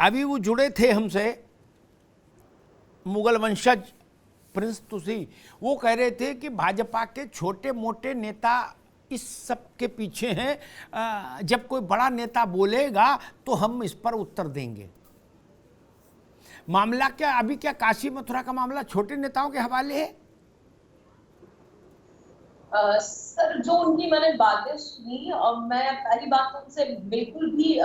अभी वो जुड़े थे हमसे मुगल वंशज प्रिंस तुसी, वो कह रहे थे कि भाजपा के छोटे मोटे नेता इस सब के पीछे हैं, जब कोई बड़ा नेता बोलेगा तो हम इस पर उत्तर देंगे। मामला क्या अभी क्या काशी मथुरा का मामला छोटे नेताओं के हवाले है? सर, जो उनकी मैंने बातें सुनी, मैं पहली बात तो उनसे बिल्कुल भी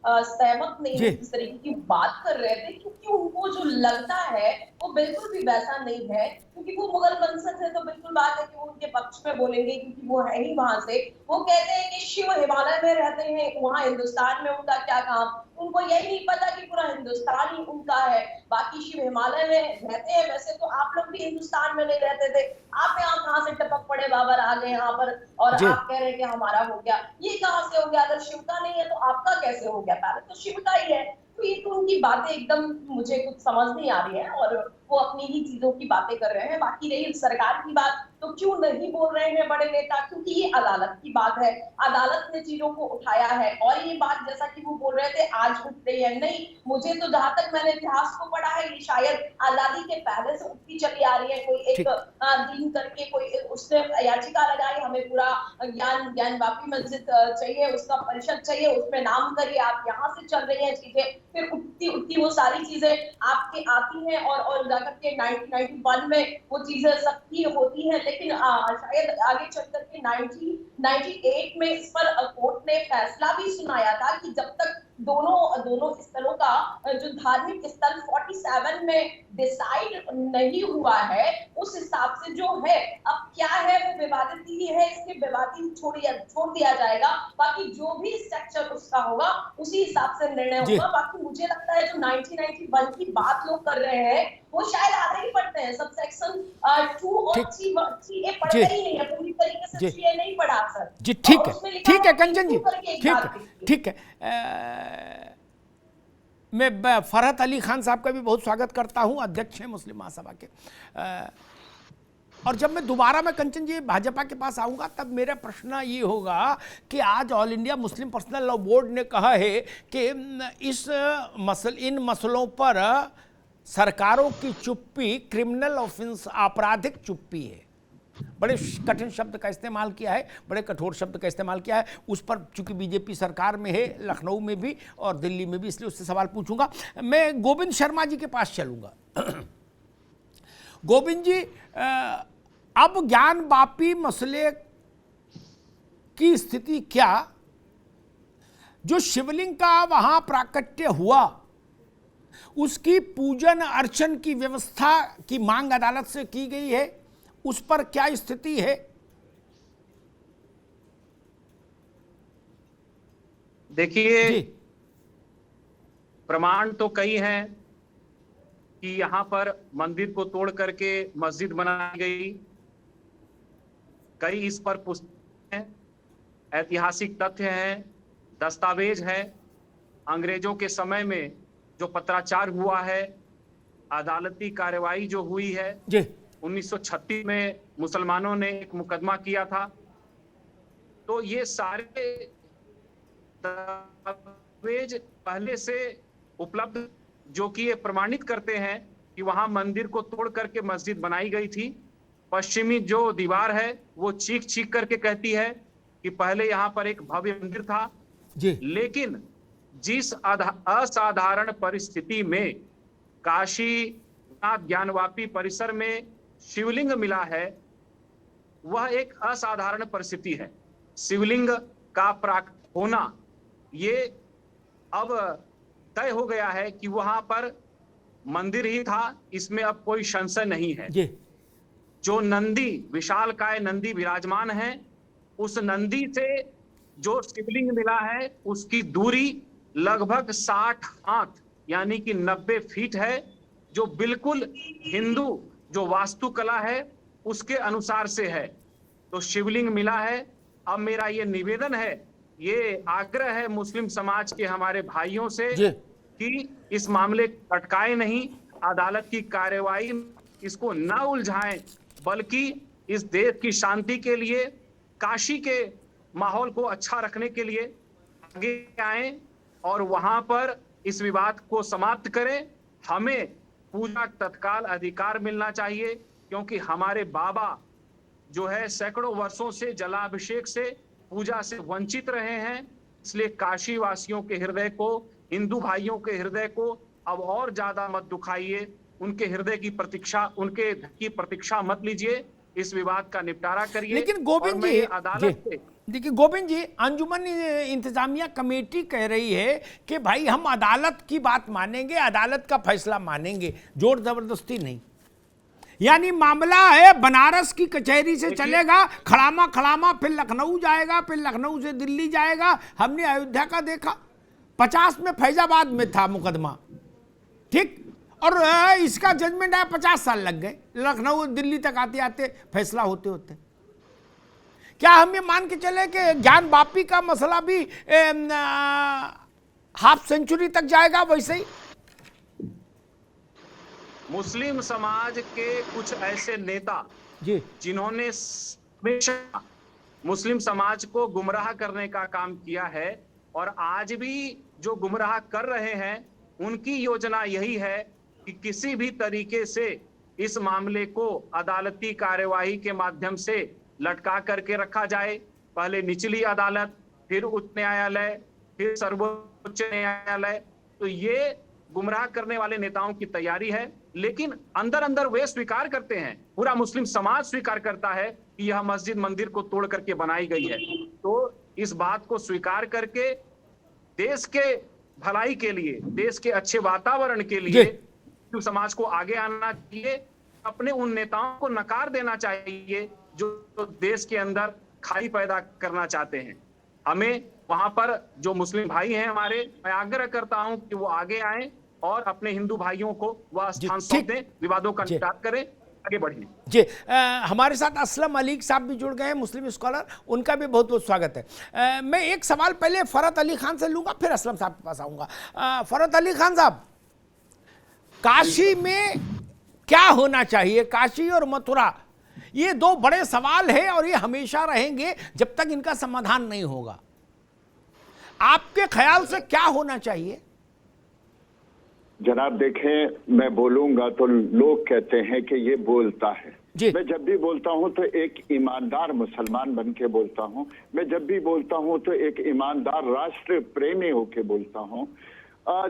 सहमत नहीं हूँ जिस तरीके की बात कर रहे थे, क्योंकि उनको जो लगता है वो बिल्कुल भी वैसा नहीं है। क्योंकि वो मुगल वंशज है तो बिल्कुल बात है कि वो उनके पक्ष में बोलेंगे, क्योंकि वो है ही वहां से। वो कहते हैं कि शिव हिमालय में रहते हैं, वहां हिंदुस्तान में उनका क्या काम। उनको यही नहीं पता कि पूरा हिंदुस्तान ही उनका है। बाकी शिव हिमालय में रहते हैं, वैसे तो आप लोग भी हिंदुस्तान में नहीं रहते थे। आप यहाँ कहाँ से टपक पड़े बाबर आ गए यहाँ पर, और आप कह रहे हैं कि हमारा हो गया। ये कहाँ से हो गया? अगर शिव का नहीं है तो आपका कैसे हो गया? पहले तो शिव का ही है। तो ये तो उनकी बातें एकदम मुझे कुछ समझ नहीं आ रही है, और वो अपनी ही चीजों की बातें कर रहे हैं। बाकी रही सरकार की बात, तो क्यों नहीं बोल रहे हैं बड़े नेता? क्योंकि ये अदालत की बात है, अदालत ने चीजों को उठाया है। और ये बात जैसा कि वो बोल रहे थे आज उठ रही है, नहीं, मुझे तो जहां तक मैंने इतिहास को पढ़ा है, ये शायद आजादी के पहले से उठती चली आ रही है। कोई एक दिन करके कोई उसने याचिका लगाई, हमें पूरा ज्ञान वापी मस्जिद चाहिए, उसका परिषद चाहिए, उसमें नाम करिए। आप यहाँ से चल रही है चीजें, फिर उठती उठती वो सारी चीजें आपके आती हैं, और जाकर के 1991 में वो चीजें सख्ती होती है। लेकिन शायद आगे चल करके 1998 में इस पर कोर्ट ने फैसला भी सुनाया था कि जब तक दोनों स्थलों का जो धार्मिक स्थल 47 में डिसाइड नहीं हुआ है, उस हिसाब से जो है अब क्या है वो विवादित ही है, इसके विवादित छोड़ दिया जाएगा। बाकी जो भी सेक्शन उसका होगा उसी हिसाब से निर्णय होगा। बाकी मुझे लगता है जो 1991 की बात लोग कर रहे हैं वो शायद आधे ही पढ़ते हैं, सब सेक्शन 2 और 3A पढ़ते ही नहीं है, पूरी तरीके से 3A नहीं पढ़ा सर जी। ठीक है कंचन जी, ठीक है। मैं फरहत अली खान साहब का भी बहुत स्वागत करता हूं, अध्यक्ष हैं मुस्लिम महासभा के। और जब मैं दोबारा कंचन जी भाजपा के पास आऊंगा तब मेरा प्रश्न ये होगा कि आज all India Muslim personal law board ने कहा है कि इन मसलों पर सरकारों की चुप्पी क्रिमिनल ऑफेंस, आपराधिक चुप्पी है। बड़े कठिन शब्द का इस्तेमाल किया है, बड़े कठोर शब्द का इस्तेमाल किया है। उस पर चूंकि बीजेपी सरकार में है, लखनऊ में भी और दिल्ली में भी, इसलिए उससे सवाल पूछूंगा। मैं गोविंद शर्मा जी के पास चलूंगा। गोविंद जी, अब ज्ञान वापी मसले की स्थिति क्या? जो शिवलिंग का वहां प्राकट्य हुआ, उसकी पूजन अर्चन की व्यवस्था की मांग अदालत से की गई है, उस पर क्या स्थिति है? देखिए, प्रमाण तो कई हैं कि यहां पर मंदिर को तोड़ करके मस्जिद बनाई गई। कई इस पर पुस्तकें हैं, ऐतिहासिक तथ्य हैं, दस्तावेज हैं। अंग्रेजों के समय में जो पत्राचार हुआ है, अदालती कार्रवाई जो हुई है, 1936 में मुसलमानों ने एक मुकदमा किया था। तो ये सारे दस्तावेज पहले से उपलब्ध, जो कि ये प्रमाणित करते हैं कि वहां मंदिर को तोड़ करके मस्जिद बनाई गई थी। पश्चिमी जो दीवार है वो चीख चीख करके कहती है कि पहले यहाँ पर एक भव्य मंदिर था जी। लेकिन जिस असाधारण परिस्थिति में काशी ज्ञानवापी परिसर में शिवलिंग मिला है, वह एक असाधारण परिस्थिति है। शिवलिंग का प्राकट होना ये अब तय हो गया है कि वहां पर मंदिर ही था, इसमें अब कोई संशय नहीं है। जो नंदी, विशालकाय नंदी विराजमान है, उस नंदी से जो शिवलिंग मिला है उसकी दूरी लगभग 60 हाथ यानी कि 90 फीट है, जो बिल्कुल हिंदू जो वास्तुकला है उसके अनुसार से है। तो शिवलिंग मिला है। अब मेरा ये निवेदन है, ये आग्रह है मुस्लिम समाज के हमारे भाइयों से कि इस मामले को अटकाए नहीं, अदालत की कार्रवाई इसको न उलझाएं, बल्कि इस देश की शांति के लिए, काशी के माहौल को अच्छा रखने के लिए आगे आए और वहां पर इस विवाद को समाप्त करें। हमें पूजा का तत्काल अधिकार मिलना चाहिए, क्योंकि हमारे बाबा जो है सैकड़ों वर्षों से जलाभिषेक से, पूजा से वंचित रहे हैं। इसलिए काशी वासियों के हृदय को, हिंदू भाइयों के हृदय को अब और ज्यादा मत दुखाइए, उनके हृदय की प्रतीक्षा, उनके की प्रतीक्षा मत लीजिए, इस विवाद का निपटारा करिए। लेकिन गोविंद जी, अदालत से देखिए गोविंद जी, अंजुमन इंतजामिया कमेटी कह रही है कि भाई हम अदालत की बात मानेंगे, अदालत का फैसला मानेंगे, जोर जबरदस्ती नहीं। यानी मामला है बनारस की कचहरी से चलेगा, खड़ामा खड़ामा, फिर लखनऊ जाएगा, फिर लखनऊ से दिल्ली जाएगा। हमने अयोध्या का देखा, 50 में फैजाबाद में था मुकदमा, ठीक, और इसका जजमेंट आया 50 साल लग गए, लखनऊ दिल्ली तक आते आते फैसला होते होते। क्या हम ये मान के चले कि ज्ञान वापी का मसला भी हाफ सेंचुरी तक जाएगा वैसे ही? मुस्लिम समाज के कुछ ऐसे नेता जी, जिन्होंने हमेशा मुस्लिम समाज को गुमराह करने का काम किया है और आज भी जो गुमराह कर रहे हैं, उनकी योजना यही है कि किसी भी तरीके से इस मामले को अदालती कार्यवाही के माध्यम से लटका करके रखा जाए। पहले निचली अदालत, फिर उच्च न्यायालय, फिर सर्वोच्च न्यायालय। तो ये गुमराह करने वाले नेताओं की तैयारी है, लेकिन अंदर अंदर वे स्वीकार करते हैं, पूरा मुस्लिम समाज स्वीकार करता है कि यह मस्जिद मंदिर को तोड़ करके बनाई गई है। तो इस बात को स्वीकार करके देश के भलाई के लिए, देश के अच्छे वातावरण के लिए मुस्लिम समाज को आगे आना चाहिए। अपने उन नेताओं को नकार देना चाहिए जो देश के अंदर खाई पैदा करना चाहते हैं। हमें वहां पर जो मुस्लिम भाई हैं हमारे, मैं आग्रह करता हूं कि वो आगे आएं और अपने हिंदू भाइयों को वह स्थान सौंप दें, विवादों का निपटारा करें, आगे बढ़ें। जी, हमारे साथ असलम अली साहब भी जुड़ गए हैं, मुस्लिम स्कॉलर, उनका भी बहुत बहुत स्वागत है। मैं एक सवाल पहले फरहत अली खान से लूंगा, फिर असलम साहब के पास आऊंगा। फरहत अली खान साहब, काशी में क्या होना चाहिए? काशी और मथुरा, ये दो बड़े सवाल हैं और ये हमेशा रहेंगे जब तक इनका समाधान नहीं होगा। आपके ख्याल से क्या होना चाहिए? जनाब देखें, मैं बोलूंगा तो लोग कहते हैं कि ये बोलता है। मैं जब भी बोलता हूं तो एक ईमानदार मुसलमान बन के बोलता हूं। मैं जब भी बोलता हूं तो एक ईमानदार राष्ट्र प्रेमी होके बोलता हूं।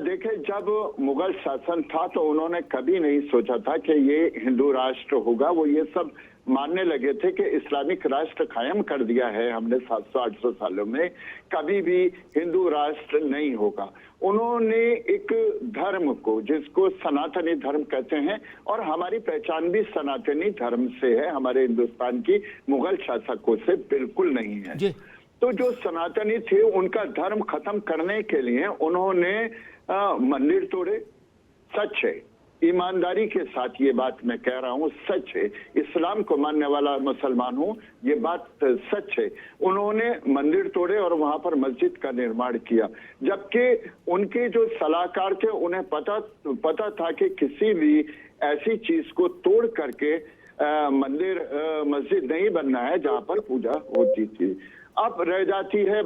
देखें, जब मुगल शासन था तो उन्होंने कभी नहीं सोचा था कि ये हिंदू राष्ट्र होगा। वो ये सब मानने लगे थे कि इस्लामिक राष्ट्र कायम कर दिया है हमने 700-800 सालों में, कभी भी हिंदू राष्ट्र नहीं होगा। उन्होंने एक धर्म को, जिसको सनातनी धर्म कहते हैं, और हमारी पहचान भी सनातनी धर्म से है, हमारे हिंदुस्तान की मुगल शासकों से बिल्कुल नहीं है। तो जो सनातनी थे उनका धर्म खत्म करने के लिए उन्होंने मंदिर तोड़े। सच है, ईमानदारी के साथ ये बात मैं कह रहा हूँ, सच है। इस्लाम को मानने वाला मुसलमान हूँ, ये बात सच है। उन्होंने मंदिर तोड़े और वहां पर मस्जिद का निर्माण किया, जबकि उनके जो सलाहकार थे उन्हें पता था कि किसी भी ऐसी चीज को तोड़ करके मंदिर मस्जिद नहीं बनना है जहां पर पूजा होती थी। अब रह जाती है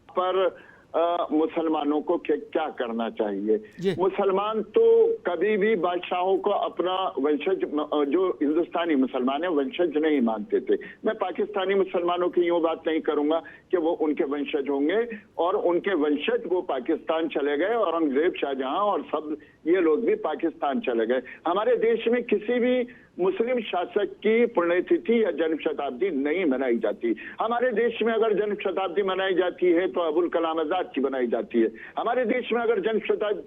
पर मुसलमानों को क्या करना चाहिए। मुसलमान तो कभी भी बादशाहों को अपना वंशज, जो हिंदुस्तानी मुसलमान है, वंशज नहीं मानते थे। मैं पाकिस्तानी मुसलमानों की यूं बात नहीं करूंगा कि वो उनके वंशज होंगे, और उनके वंशज वो पाकिस्तान चले गए, औरंगजेब, शाहजहां और सब ये लोग भी पाकिस्तान चले गए। हमारे देश में किसी भी मुस्लिम शासक की पुण्यतिथि या जन्म शताब्दी नहीं मनाई जाती। हमारे देश में अगर जन्म शताब्दी मनाई जाती है तो अबुल कलाम आजाद की मनाई जाती है। हमारे देश में अगर जन्म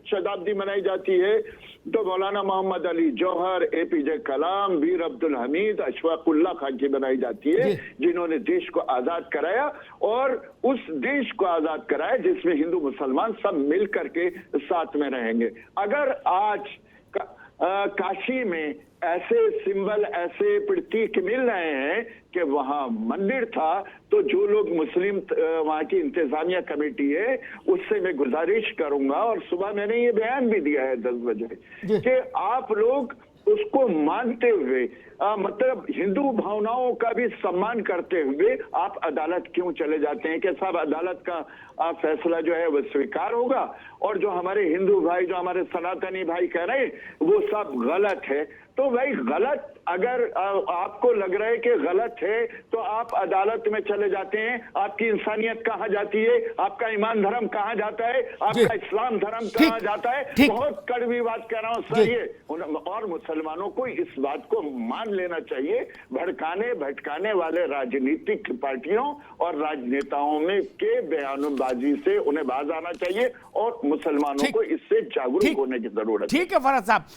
शताब्दी मनाई जाती है तो मौलाना मोहम्मद अली जौहर, एपीजे कलाम, वीर अब्दुल हमीद, अशफाकुल्लाह खान की बनाई जाती है, जिन्होंने देश को आजाद कराया, और उस देश को आजाद कराया जिसमें हिंदू मुसलमान सब मिल करके साथ में रहेंगे। अगर आज काशी में ऐसे सिंबल, ऐसे प्रतीक मिल रहे हैं कि वहां मंदिर था, तो जो लोग मुस्लिम वहां की इंतजामिया कमेटी है उससे मैं गुजारिश करूंगा, और सुबह मैंने ये बयान भी दिया है 10 बजे, कि आप लोग उसको मानते हुए मतलब हिंदू भावनाओं का भी सम्मान करते हुए आप अदालत क्यों चले जाते हैं? कि साहब अदालत का फैसला जो है वो स्वीकार होगा और जो हमारे हिंदू भाई, जो हमारे सनातनी भाई कह रहे हैं वो सब गलत है। तो भाई गलत अगर आपको लग रहा है कि गलत है तो आप अदालत में चले जाते हैं, आपकी इंसानियत कहाँ जाती है, आपका ईमान धर्म कहाँ जाता है, आपका इस्लाम धर्म कहाँ जाता है? बहुत कड़वी बात कह रहा हूँ सर ये, और मुसलमानों को इस बात को मान लेना चाहिए। भड़काने भटकाने वाले राजनीतिक पार्टियों और राजनेताओं में के बयानबाजी से उन्हें बाज आना चाहिए और मुसलमानों को इससे जागरूक होने की जरूरत है। ठीक है फरहत साहब,